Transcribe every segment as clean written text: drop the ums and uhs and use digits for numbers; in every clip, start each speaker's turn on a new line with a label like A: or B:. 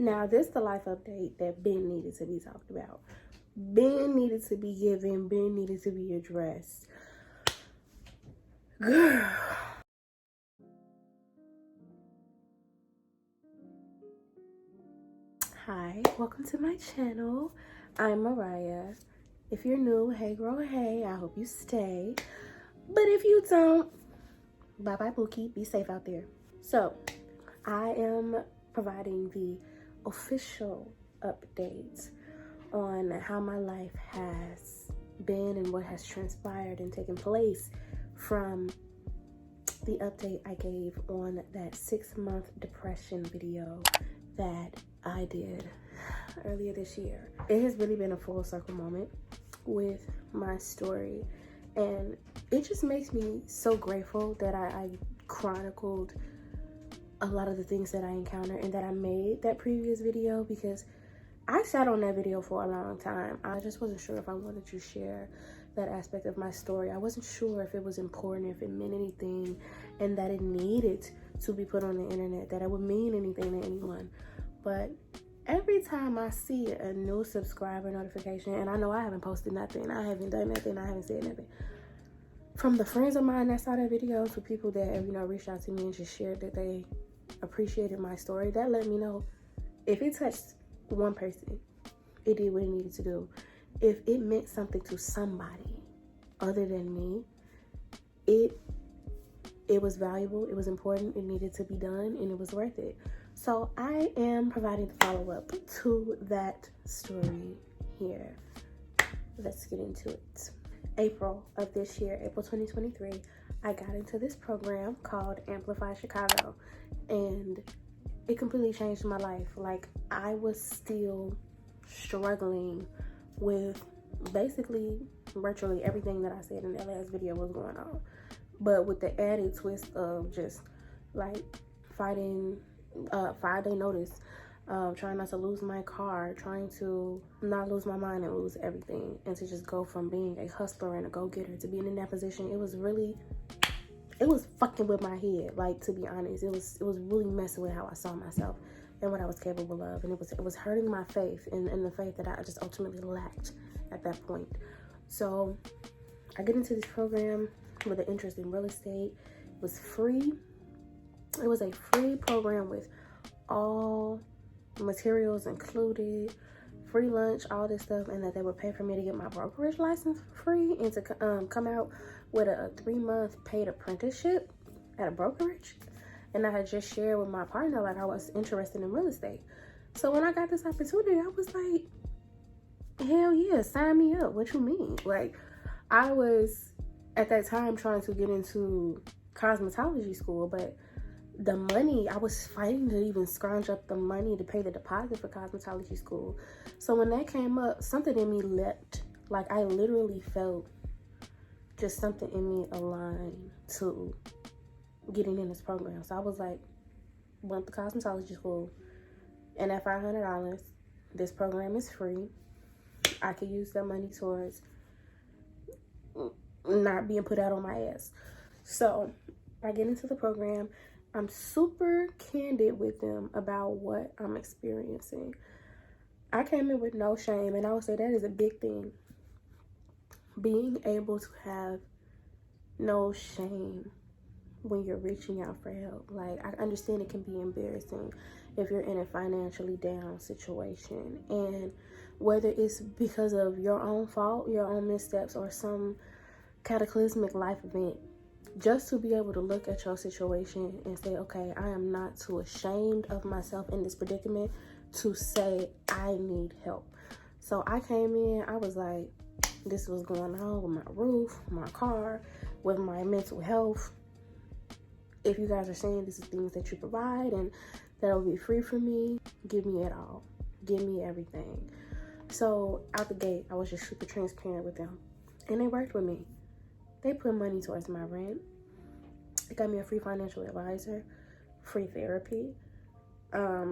A: Now, this is the life update that Ben needed to be talked about. Ben needed to be given. Ben needed to be addressed. Girl. Hi, welcome to my channel. I'm Mariah. If you're new, hey girl, hey, I hope you stay. But if you don't, bye-bye Bookie, be safe out there. So, I am providing the official update on how my life has been and what has transpired and taken place from the update I gave on that 6-month depression video that I did earlier this year. It has really been a full circle moment with my story, and it just makes me so grateful that I chronicled a lot of the things that I encountered and that I made that previous video, because I sat on that video for a long time. I just wasn't sure if I wanted to share that aspect of my story. I wasn't sure if it was important, if it meant anything, and that it needed to be put on the internet, that it would mean anything to anyone. But every time I see a new subscriber notification, and I know I haven't posted nothing, I haven't done nothing, I haven't said nothing, from the friends of mine that saw that video to people that have, reached out to me and just shared that they appreciated my story, that let me know if it touched one person, it did what it needed to do. If it meant something to somebody other than me, it was valuable, it was important, it needed to be done, and it was worth it. So I am providing the follow-up to that story here. Let's get into it. April of this year, April 2023, I got into this program called Amplify Chicago, and it completely changed my life. Like, I was still struggling with basically virtually everything that I said in that last video was going on, but with the added twist of just like fighting 5-day notice, trying not to lose my car, trying to not lose my mind and lose everything, and to just go from being a hustler and a go-getter to being in that position. It was fucking with my head, like, to be honest. It was really messing with how I saw myself and what I was capable of, and it was hurting my faith and the faith that I just ultimately lacked at that point. So I get into this program with an interest in real estate. It was free. It was a free program with all materials included, free lunch, all this stuff, and that they would pay for me to get my brokerage license for free and to come out with a 3-month paid apprenticeship at a brokerage. And I had just shared with my partner, like, I was interested in real estate. So when I got this opportunity, I was like, hell yeah, sign me up. What you mean? Like, I was at that time trying to get into cosmetology school, but the money, I was fighting to even scrounge up the money to pay the deposit for cosmetology school. So when that came up, something in me leapt. Like, I literally felt just something in me aligned to getting in this program. So I was like, went to cosmetology school, and at $500, this program is free. I could use that money towards not being put out on my ass. So I get into the program. I'm super candid with them about what I'm experiencing. I came in with no shame, and I would say that is a big thing. Being able to have no shame when you're reaching out for help. Like, I understand it can be embarrassing if you're in a financially down situation, and whether it's because of your own fault, your own missteps, or some cataclysmic life event, just to be able to look at your situation and say, okay, I am not too ashamed of myself in this predicament to say I need help. So I came in, I was like, this was going on with my roof, my car, with my mental health. If you guys are saying this is things that you provide and that will be free for me, give me it all. Give me everything. So out the gate, I was just super transparent with them, and they worked with me. They put money towards my rent. They got me a free financial advisor, free therapy, a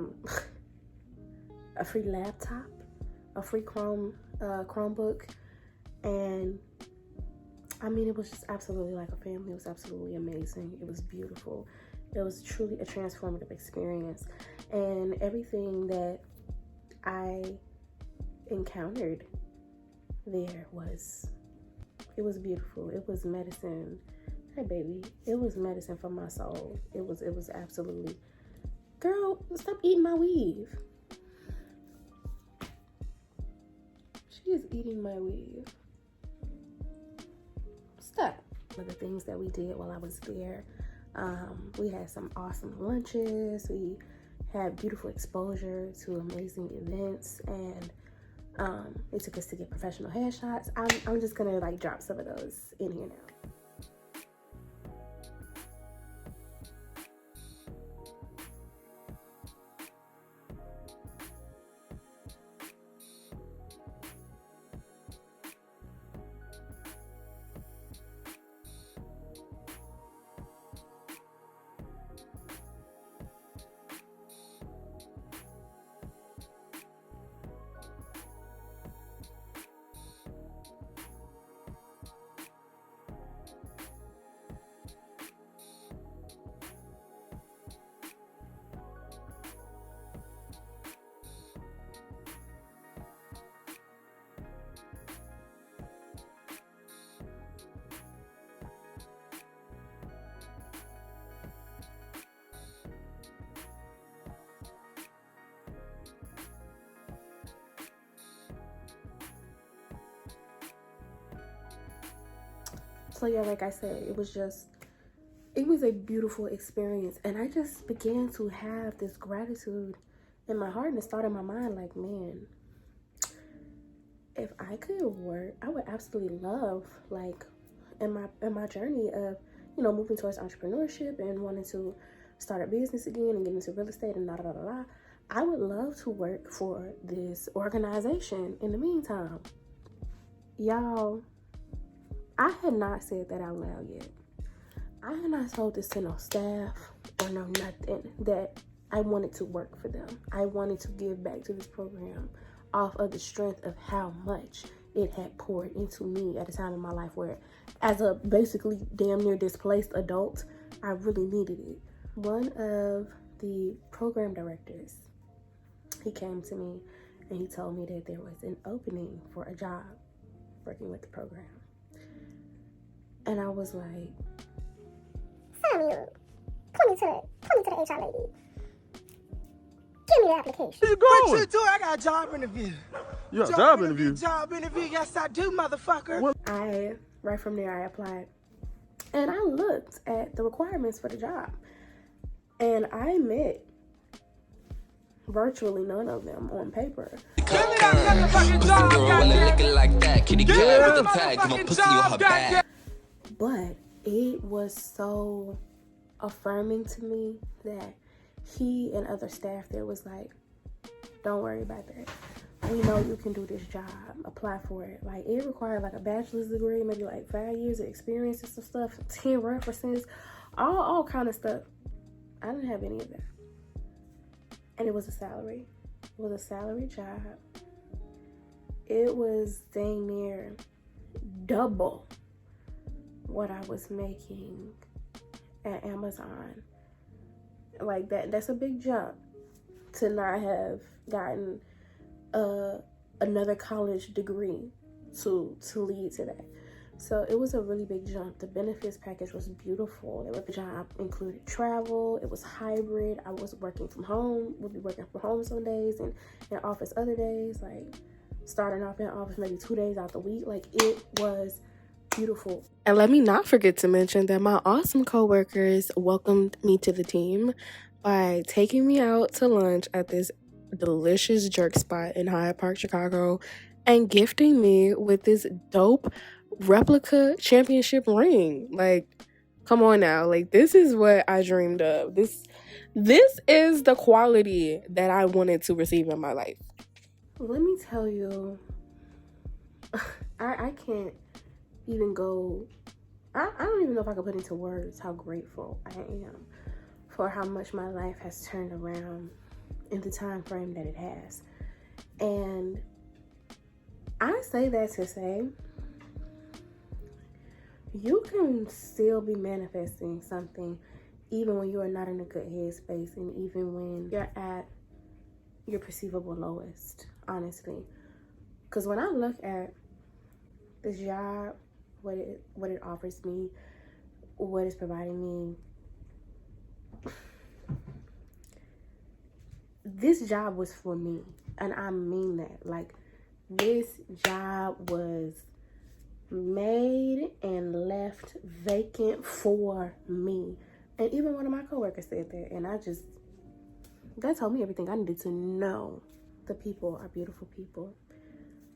A: free laptop, a free Chromebook, and I mean, it was just absolutely like a family. It was absolutely amazing. It was beautiful. It was truly a transformative experience. And everything that I encountered there it was beautiful. It was medicine. Hey baby, it was medicine for my soul. It was absolutely, girl, stop eating my weave. She is eating my weave. Stop. One of the things that we did while I was there, we had some awesome lunches. We had beautiful exposure to amazing events, and it took us to get professional headshots. I'm just gonna like drop some of those in here now. So yeah, like I said, it was a beautiful experience, and I just began to have this gratitude in my heart and this thought in my mind, like, man, if I could work, I would absolutely love, like, in my journey of, you know, moving towards entrepreneurship and wanting to start a business again and get into real estate and I would love to work for this organization in the meantime. Y'all, I had not said that out loud yet. I had not told this to no staff or no nothing, that I wanted to work for them. I wanted to give back to this program off of the strength of how much it had poured into me at a time in my life where, as a basically damn near displaced adult, I really needed it. One of the program directors, he came to me and he told me that there was an opening for a job working with the program. And I was like, Samuel, come to the HR lady. Give me the application.
B: Where you going?
C: What you doing? I got a job interview.
B: You got a job interview?
C: Job interview. Yes, I do, motherfucker.
B: What?
A: Right from there, I applied. And I looked at the requirements for the job. And I met virtually none of them on paper.
C: Give me that motherfucking job, goddamn.
D: Like that. Kitty cat with the tag, my
C: Motherfucking
D: pussy on her
C: job,
D: back.
C: goddamn.
A: But it was so affirming to me that he and other staff there was like, don't worry about that. We know you can do this job. Apply for it. Like, it required like a bachelor's degree, maybe like 5 years of experience and some stuff, 10 references, all kind of stuff. I didn't have any of that. And it was a salary. It was a salary job. It was dang near double what I was making at Amazon. Like, that's a big jump to not have gotten another college degree to lead to that. So it was a really big jump. The benefits package was beautiful. The job included travel. It was hybrid. I was working from home. We'll be working from home some days and in office other days. Like, starting off in office maybe 2 days out the week. Like, it was beautiful. And let me not forget to mention that my awesome coworkers welcomed me to the team by taking me out to lunch at this delicious jerk spot in Hyde Park, Chicago, and gifting me with this dope replica championship ring. Like, come on now. Like, this is what I dreamed of. This is the quality that I wanted to receive in my life. Let me tell you, I can't even go, I don't even know if I can put into words how grateful I am for how much my life has turned around in the time frame that it has. And I say that to say, you can still be manifesting something even when you are not in a good headspace, and even when you're at your perceivable lowest, honestly. Because when I look at this job, what it offers me, what it's providing me, this job was for me, and I mean that. Like, this job was made and left vacant for me. And even one of my coworkers said that, and that told me everything I needed to know. The people are beautiful people,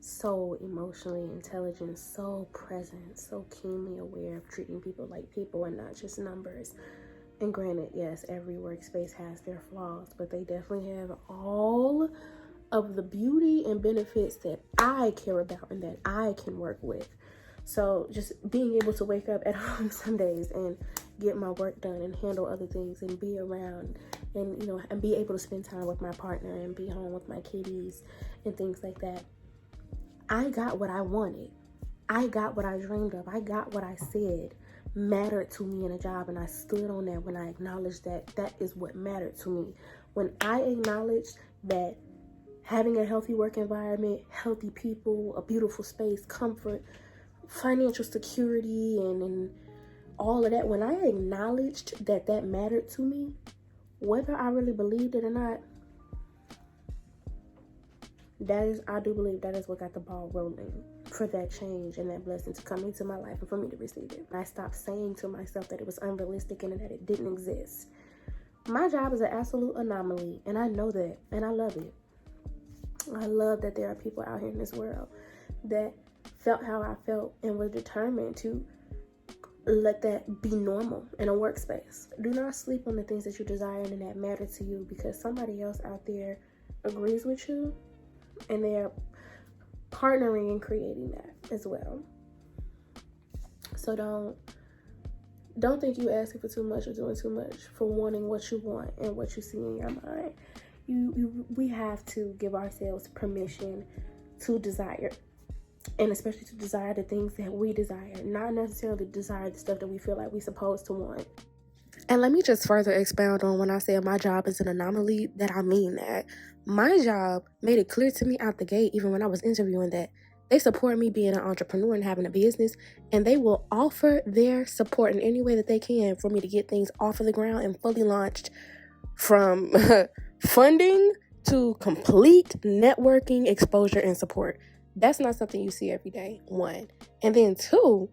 A: so emotionally intelligent, so present, so keenly aware of treating people like people and not just numbers. And granted, yes, every workspace has their flaws, but they definitely have all of the beauty and benefits that I care about and that I can work with. So just being able to wake up at home some days and get my work done and handle other things and be around and, you know, and be able to spend time with my partner and be home with my kitties and things like that. I got what I wanted. I got what I dreamed of. I got what I said mattered to me in a job, and I stood on that when I acknowledged that that is what mattered to me. When I acknowledged that having a healthy work environment, healthy people, a beautiful space, comfort, financial security, and all of that, when I acknowledged that that mattered to me, whether I really believed it or not, I do believe that is what got the ball rolling for that change and that blessing to come into my life and for me to receive it. I stopped saying to myself that it was unrealistic and that it didn't exist. My job is an absolute anomaly, and I know that, and I love it. I love that there are people out here in this world that felt how I felt and were determined to let that be normal in a workspace. Do not sleep on the things that you desire and that matter to you, because somebody else out there agrees with you and they're partnering in creating that as well. So don't think you asking for too much or doing too much for wanting what you want and what you see in your mind. We have to give ourselves permission to desire, and especially to desire the things that we desire, not necessarily desire the stuff that we feel like we're supposed to want. And let me just further expound on when I say my job is an anomaly, that I mean that. My job made it clear to me out the gate, even when I was interviewing, that they support me being an entrepreneur and having a business, and they will offer their support in any way that they can for me to get things off of the ground and fully launched, from funding to complete networking, exposure, and support. That's not something you see every day, one. And then two,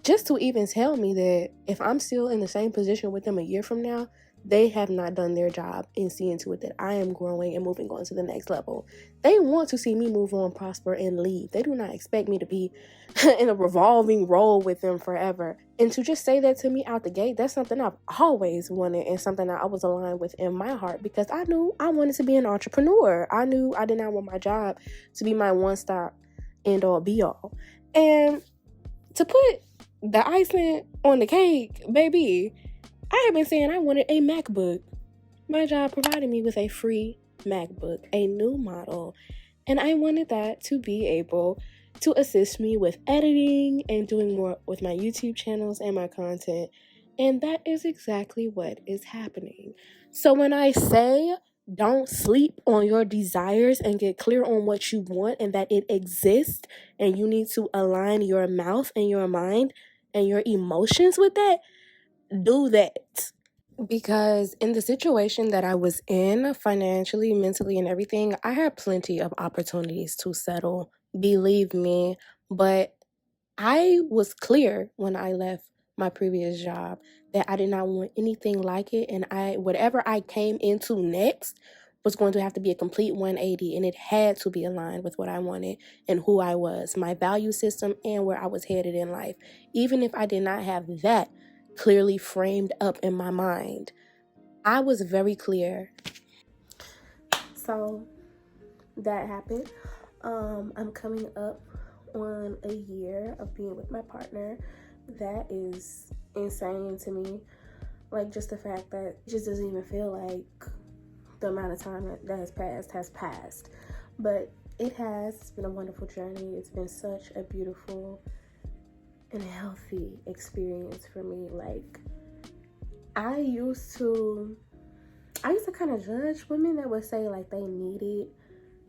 A: just to even tell me that if I'm still in the same position with them a year from now, they have not done their job in seeing to it that I am growing and moving on to the next level. They want to see me move on, prosper, and leave. They do not expect me to be in a revolving role with them forever. And to just say that to me out the gate, that's something I've always wanted and something that I was aligned with in my heart, because I knew I wanted to be an entrepreneur. I knew I did not want my job to be my one-stop end-all be-all. And to put the icing on the cake, baby, I have been saying I wanted a MacBook. My job provided me with a free MacBook, a new model, and I wanted that to be able to assist me with editing and doing more with my YouTube channels and my content. And that is exactly what is happening. So when I say don't sleep on your desires and get clear on what you want and that it exists, and you need to align your mouth and your mind and your emotions with that, do that. Because in the situation that I was in, financially, mentally, and everything, I had plenty of opportunities to settle, believe me. But I was clear when I left my previous job that I did not want anything like it, and whatever I came into next was going to have to be a complete 180, and it had to be aligned with what I wanted and who I was, my value system, and where I was headed in life. Even if I did not have that clearly framed up in my mind, I was very clear. So that happened. I'm coming up on a year of being with my partner. That is insane to me. Like, just the fact that it just doesn't even feel like the amount of time that has passed. But it has. It's been a wonderful journey. It's been such a beautiful and healthy experience for me. Like, I used to kind of judge women that would say like they needed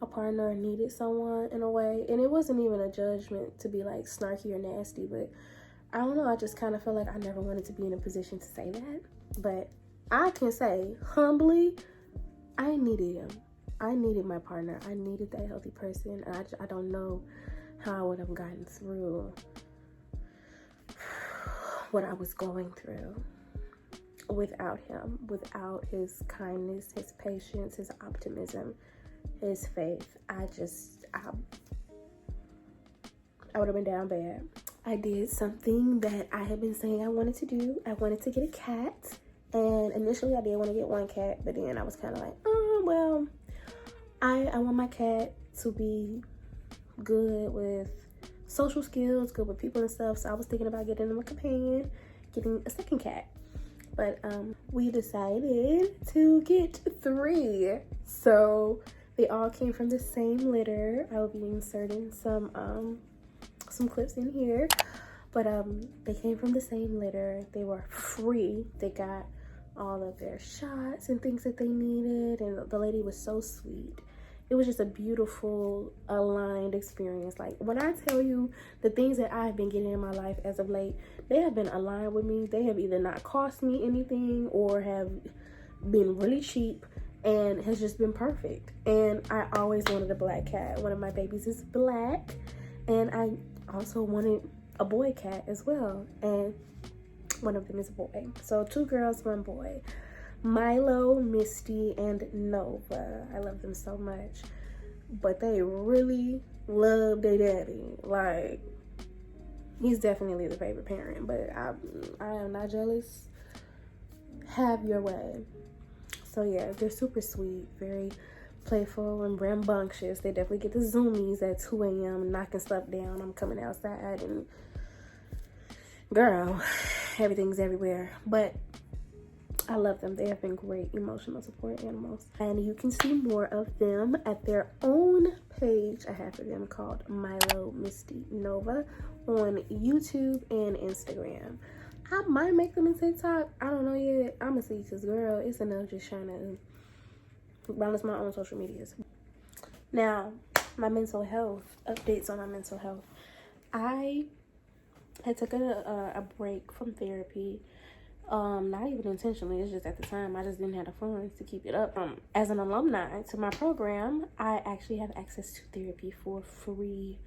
A: a partner, needed someone in a way. And it wasn't even a judgment to be like snarky or nasty, but I don't know, I just kind of feel like I never wanted to be in a position to say that. But I can say humbly, I needed him. I needed my partner. I needed that healthy person. And I don't know how I would have gotten through what I was going through without him, without his kindness, his patience, his optimism, his faith. I would have been down bad. I did something that I had been saying I wanted to do. I wanted to get a cat. And initially I did want to get one cat, but then I was kind of like, oh, well, I want my cat to be good with social skills, good with people and stuff. So I was thinking about getting him a companion, getting a second cat. But we decided to get 3. So they all came from the same litter. I will be inserting some clips in here. But they came from the same litter. They were free. They got all of their shots and things that they needed. And the lady was so sweet. It was just a beautiful, aligned experience. Like, when I tell you the things that I've been getting in my life as of late, they have been aligned with me. They have either not cost me anything or have been really cheap and has just been perfect. And I always wanted a black cat. One of my babies is black. And I also wanted a boy cat as well. And one of them is a boy. So 2 girls, 1 boy. Milo, Misty, and Nova. I love them so much. But they really love their daddy. Like, he's definitely the favorite parent, but I am not jealous. Have your way. So yeah, they're super sweet, very playful and rambunctious. They definitely get the zoomies at 2 a.m. knocking stuff down. I'm coming outside and girl, everything's everywhere. But I love them. They have been great emotional support animals. And you can see more of them at their own page I have for them called Milo, Misty, Nova on YouTube and Instagram. I might make them in TikTok. I don't know yet. I'm gonna see, because girl, it's enough just trying to balance my own social medias. Now, my mental health, updates on my mental health. I had taken a break from therapy. Not even intentionally, it's just at the time I just didn't have the funds to keep it up. As an alumni to my program, I actually have access to therapy for free.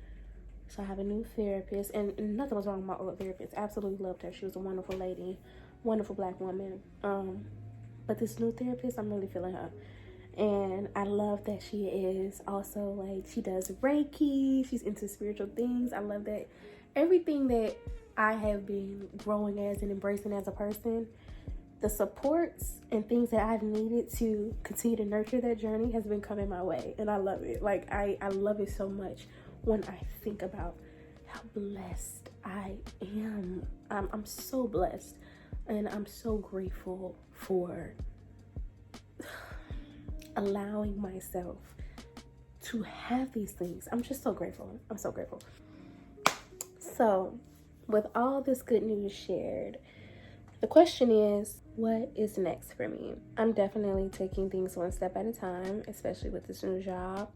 A: So I have a new therapist, and nothing was wrong with my old therapist. Absolutely loved her. She was a wonderful lady, wonderful black woman. But this new therapist, I'm really feeling her. And I love that she is also, like, she does Reiki. She's into spiritual things. I love that everything that I have been growing as and embracing as a person, the supports and things that I've needed to continue to nurture that journey has been coming my way. And I love it. Like, I love it so much when I think about how blessed I am. I'm so blessed. And I'm so grateful for allowing myself to have these things. I'm just so grateful. I'm so grateful. So, with all this good news shared, the question is, what is next for me? I'm definitely taking things one step at a time, especially with this new job.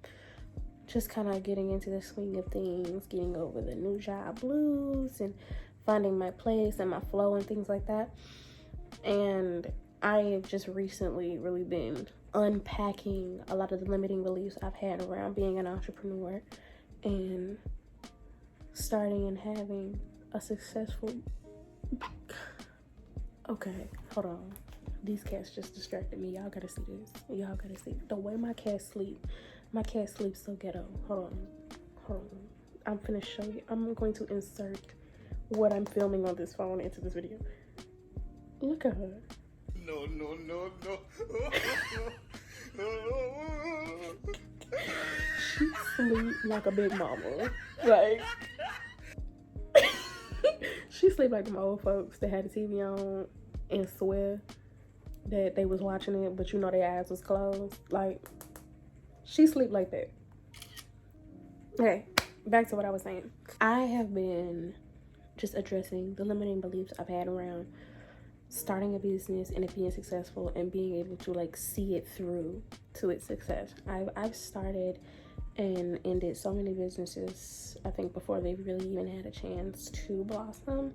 A: Just kind of getting into the swing of things, getting over the new job blues and finding my place and my flow and things like that. And I have just recently really been unpacking a lot of the limiting beliefs I've had around being an entrepreneur and starting and having a successful... Okay, hold on. These cats just distracted me. Y'all gotta see this. Y'all gotta see the way my cats sleep. My cat sleeps so ghetto. Hold on. I'm finna show you. I'm going to insert what I'm filming on this phone into this video. Look at her.
B: No.
A: She sleep like a big mama. Like, she sleep like them old folks that had the TV on and swear that they was watching it, but you know their eyes was closed. Like, she sleep like that. Okay, back to what I was saying. I have been just addressing the limiting beliefs I've had around starting a business and it being successful and being able to like see it through to its success. I've started and ended so many businesses, I think, before they really even had a chance to blossom,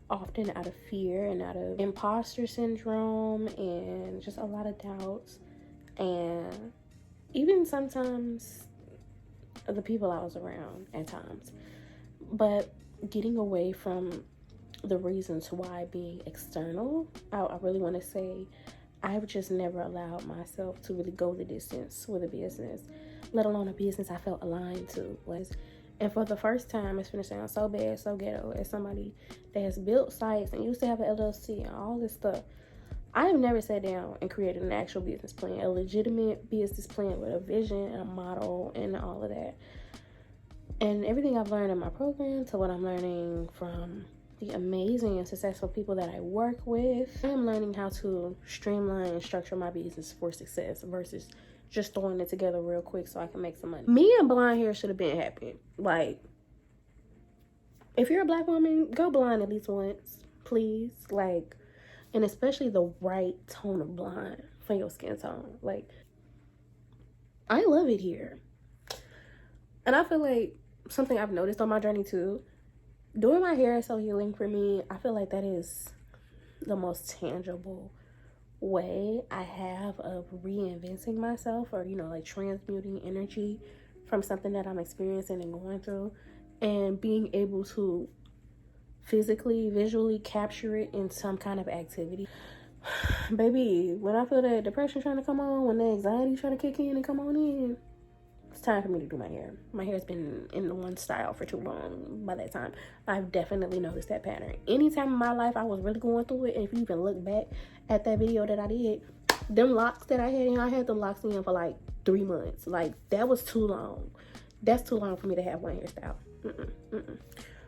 A: often out of fear and out of imposter syndrome and just a lot of doubts, and even sometimes the people I was around at times. But getting away from the reasons why being external, I really want to say I've just never allowed myself to really go the distance with a business, let alone a business I felt aligned to. And for the first time, it's gonna sound so bad, so ghetto, as somebody that has built sites and used to have an LLC and all this stuff, I have never sat down and created an actual business plan, a legitimate business plan with a vision and a model and all of that. And everything I've learned in my program to what I'm learning from the amazing and successful people that I work with, I am learning how to streamline and structure my business for success versus just throwing it together real quick so I can make some money. Me and blonde hair should have been happy. Like, if you're a black woman, go blonde at least once, please. Like, and especially the right tone of blonde for your skin tone. Like, I love it here. And I feel like something I've noticed on my journey too, doing my hair is so healing for me. I feel like that is the most tangible way I have of reinventing myself, or like transmuting energy from something that I'm experiencing and going through, and being able to physically, visually capture it in some kind of activity. Baby, when I feel that depression trying to come on, when the anxiety trying to kick in and come on in, it's time for me to do my hair. My hair's been in one style for too long by that time. I've definitely noticed that pattern. Anytime in my life I was really going through it, and if you even look back at that video that I did, them locks that I had them locks in for like 3 months. Like, that was too long. That's too long for me to have one hairstyle.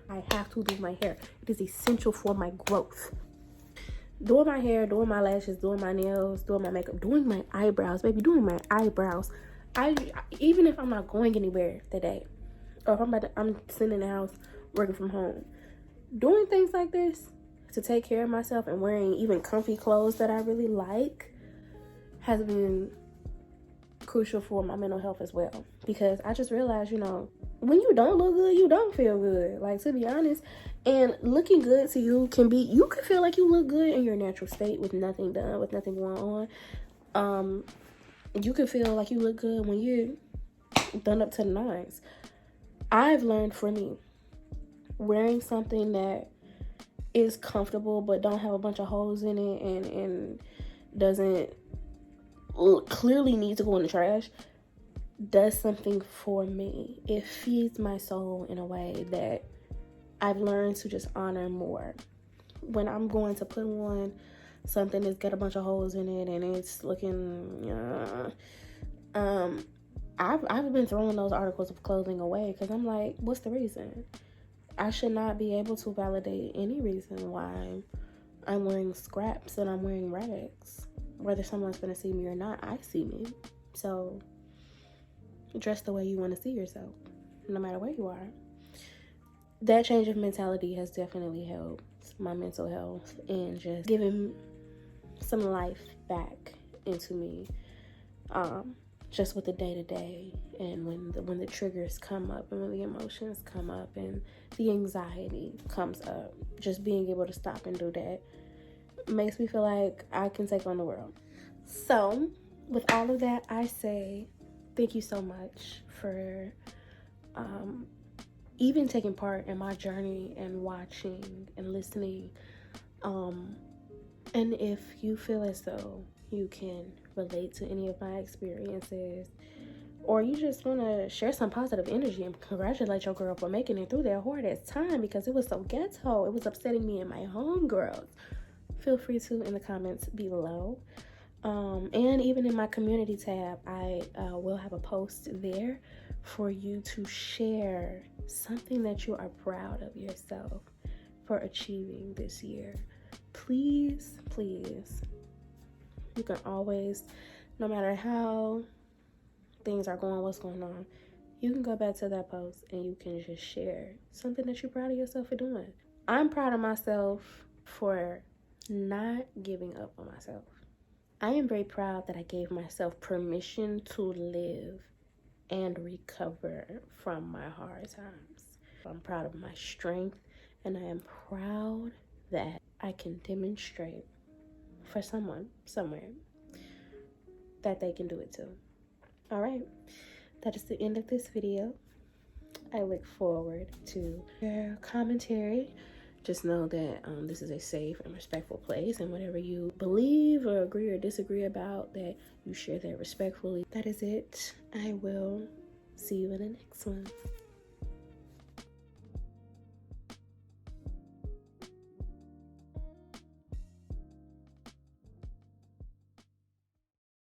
A: I have to do my hair. It is essential for my growth. Doing my hair, doing my lashes, doing my nails, doing my makeup, doing my eyebrows, baby, doing my eyebrows. Even if I'm not going anywhere today, or if I'm sitting in the house working from home, doing things like this to take care of myself and wearing even comfy clothes that I really like has been crucial for my mental health as well. Because I just realized, when you don't look good, you don't feel good. Like, to be honest, and looking good to you can feel like you look good in your natural state with nothing done, with nothing going on. You can feel like you look good when you're done up to the nines. I've learned for me, wearing something that is comfortable but don't have a bunch of holes in it and doesn't clearly need to go in the trash does something for me. It feeds my soul in a way that I've learned to just honor more. When I'm going to put on something that's got a bunch of holes in it and it's looking I've been throwing those articles of clothing away because I'm like, what's the reason? I should not be able to validate any reason why I'm wearing scraps and I'm wearing rags. Whether someone's gonna see me or not, I see me. So dress the way you want to see yourself, no matter where you are. That change of mentality has definitely helped my mental health and just given some life back into me, just with the day-to-day, and when the triggers come up and when the emotions come up and the anxiety comes up, just being able to stop and do that makes me feel like I can take on the world. So with all of that, I say thank you so much for even taking part in my journey and watching and listening. And if you feel as though you can relate to any of my experiences, or you just want to share some positive energy and congratulate your girl for making it through that hardest time because it was so ghetto, it was upsetting me and my homegirls, feel free to in the comments below. And even in my community tab, I will have a post there for you to share something that you are proud of yourself for achieving this year. Please, please, you can always, no matter how things are going, what's going on, you can go back to that post and you can just share something that you're proud of yourself for doing. I'm proud of myself for not giving up on myself. I am very proud that I gave myself permission to live and recover from my hard times. I'm proud of my strength, and I am proud that I can demonstrate for someone somewhere that they can do it too. All right, that is the end of this video. I look forward to your commentary. Just know that this is a safe and respectful place, and whatever you believe or agree or disagree about, that you share that respectfully. That is it. I will see you in the next one.